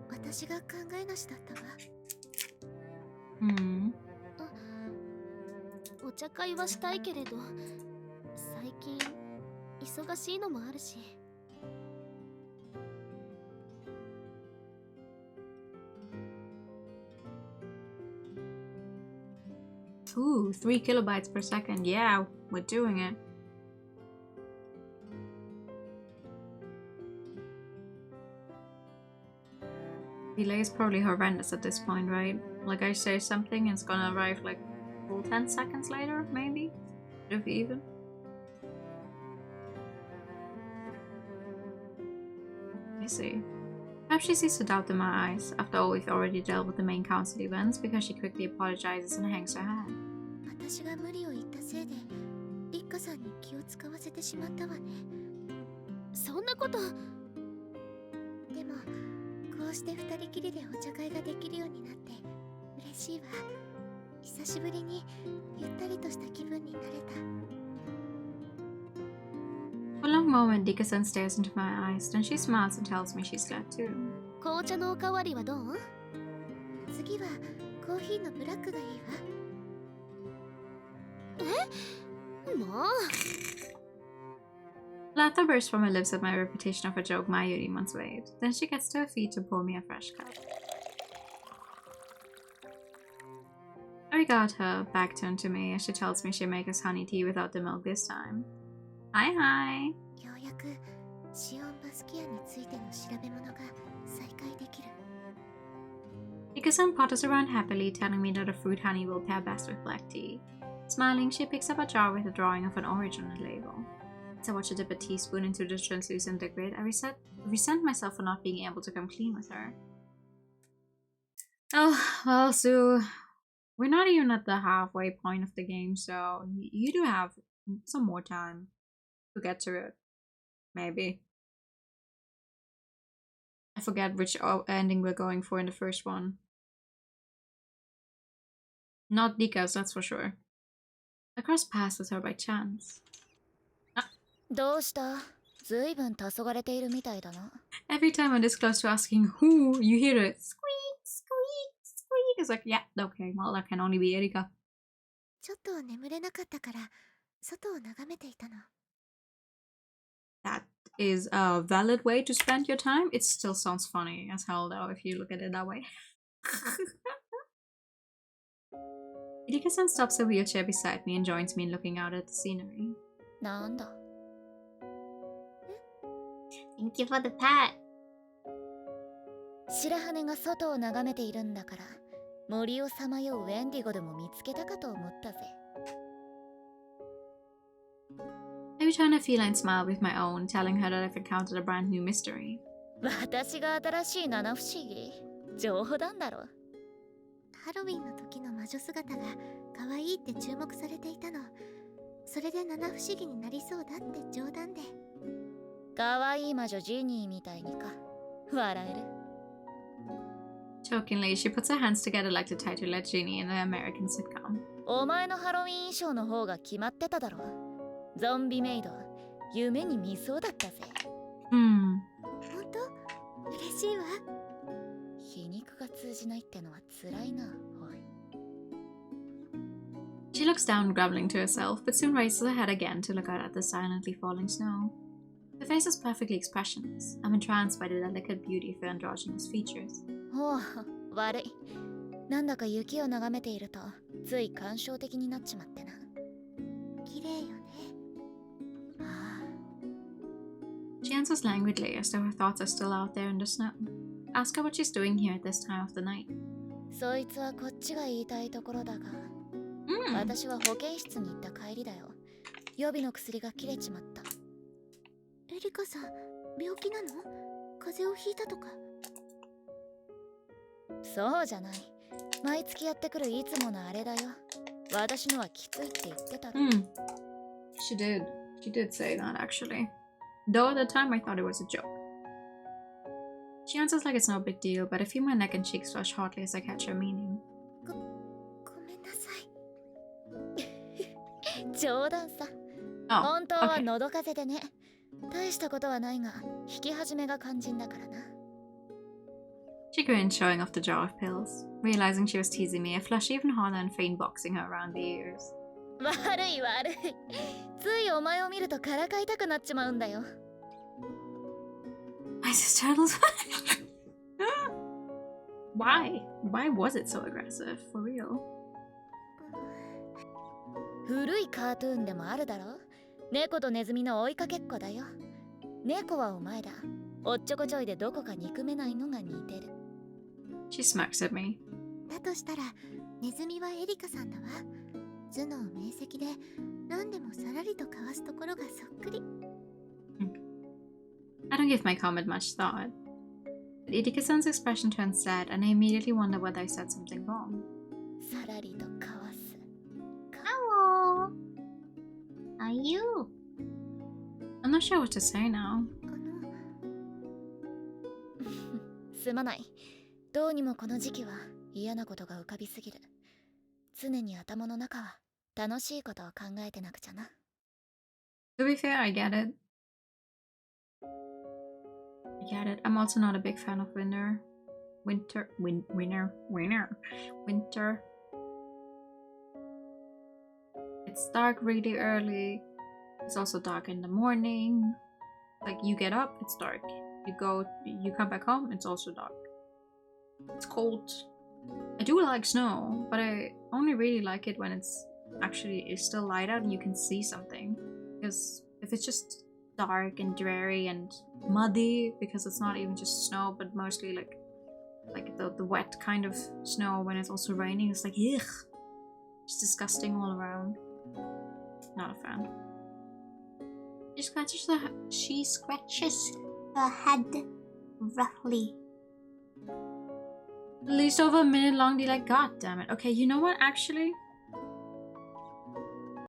私が考えなしだったわ。お茶会はしたいけれど、最近忙しいのもあるし。 Ooh, 3 kilobytes per second. Yeah, we're doing it. Delay is probably horrendous at this point, right? Like I say something, it's gonna arrive like full 10 seconds later, maybe? If even. I see. Perhaps she sees the doubt in my eyes. After all, we've already dealt with the main council events because she quickly apologizes and hangs her head. 私が無理を言ったせいでリッカさんに気を使わせてしまったわね。そんなこと。でもこうして二人きりでお茶会ができるようになって嬉しいわ。久しぶりにゆったりとした気分になれた。 For a long moment, Dika-san stares into my eyes, then she smiles and tells me she's glad too. 紅茶のおかわりはどう？次はコーヒーのブラックがいいわ。え？もう。 Laughter bursts from her lips at my repetition of a joke Mayuri once made. Then she gets to her feet to pour me a fresh cup. I regard her, back turned to me, as she tells me she'll make us honey tea without the milk this time. Hi. ようやくシオンバスキアについての調べ物が再開できる。 Dika-san potters around happily, telling me that a fruit honey will pair best with black tea. Smiling, she picks up a jar with a drawing of an orange on the label. As I watch her dip a teaspoon into the translucent liquid, I resent myself for not being able to come clean with her. Oh, well, Sue, we're not even at the halfway point of the game, so you do have some more time to get to it. Maybe. I forget which ending we're going for in the first one. Not Dika's, that's for sure. I crossed paths with her by chance. どうした？ずいぶん黄昏れているみたいだな。 Every time I'm this close to asking who, you hear it squeak, squeak, squeak. It's like, yeah, okay, well, that can only be Erika. ちょっと眠れなかったから外を眺めていたの。 That is a valid way to spend your time. It still sounds funny as hell, though, if you look at it that way. Erika-san stops her wheelchair beside me and joins me in looking out at the scenery. なんだ？ Thank you for the pet. 白羽が外を眺めているんだから森をさまようウェンディゴでも見つけたかと思ったぜ。 I return a feline smile with my own, telling her that I've encountered a brand new mystery. 私が新しい七不思議？冗談だろ。ハロウィンの時の魔女姿が可愛いって注目されていたの。それで七不思議になりそうだって冗談で。可愛い魔女ジニーみたいにか。笑える。 Jokingly, she puts her hands together like the titular genie in the American sitcom. お前のハロウィン衣装の方が決まってただろ。ゾンビメイド、夢に見そうだったぜ。Hmm. 本当？嬉しいわ。皮肉が通じないってのは辛いな、おい。 She looks down, grumbling to herself, but soon raises her head again to look out at the silently falling snow. Her face is perfectly expressionless. I'm entranced by the delicate beauty of her androgynous features. おう、悪い。なんだか雪を眺めているとつい感傷的になっちまってな。綺麗よね。ああ。 She answers languidly, as though her thoughts are still out there in the snow. Ask her what she's doing here at this time of the night. そいつはこっちが言いたいところだが、私は保健室に行った帰りだよ。予備の薬が切れちまった。エリカさん、病気なの？風邪をひいたとか？そうじゃない。毎月やってくるいつものあれだよ。私のはきついって言ってたろ。She did. She did say that, actually. Though at the time I thought it was a joke. She answers like it's no big deal, but I feel my neck and cheeks flush hotly as I catch her meaning. ごめんなさい。冗談さ。本当は喉風邪でね。大したことはないが、引き始めが肝心だからな。She grinned, showing off the jar of pills. Realizing she was teasing me, I flush even harder and feign boxing her around the ears. 悪い悪い。ついお前を見るとからかいたくなっちまうんだよ。My turtles. Why? Why was it so aggressive? For real? 古いカートゥーンでもあるだろ。猫とネズミの追いかけっこだよ。猫はお前だ。おっちょこちょいでどこか憎めないのが似てる。She smacks at me. だとしたら、ネズミはエリカさんだわ。頭脳明晰で、何でもさらりとかわすところがそっくり。I don't give my comment much thought. But Erika-san's expression turns sad, and I immediately wonder whether I said something wrong. さらりとかわす。Hello! Are you? I'm not sure what to say now. すまない。どうにもこの時期は嫌なことが浮かびすぎる。常に頭の中は楽しいことを考えてなくちゃな。To be fair, I get it. I'm also not a big fan of winter. It's dark really early. It's also dark in the morning. Like, you get up, it's dark. You come back home, it's also dark. It's cold. I do like snow, but I only really like it when it's still light out and you can see something. Because if it's just dark and dreary and muddy, because it's not even just snow, but mostly like the wet kind of snow when it's also raining, it's like, ugh. It's disgusting all around. Not a fan. She scratches her head roughly. At least over a minute long, be like, God damn it. Okay, you know what, actually?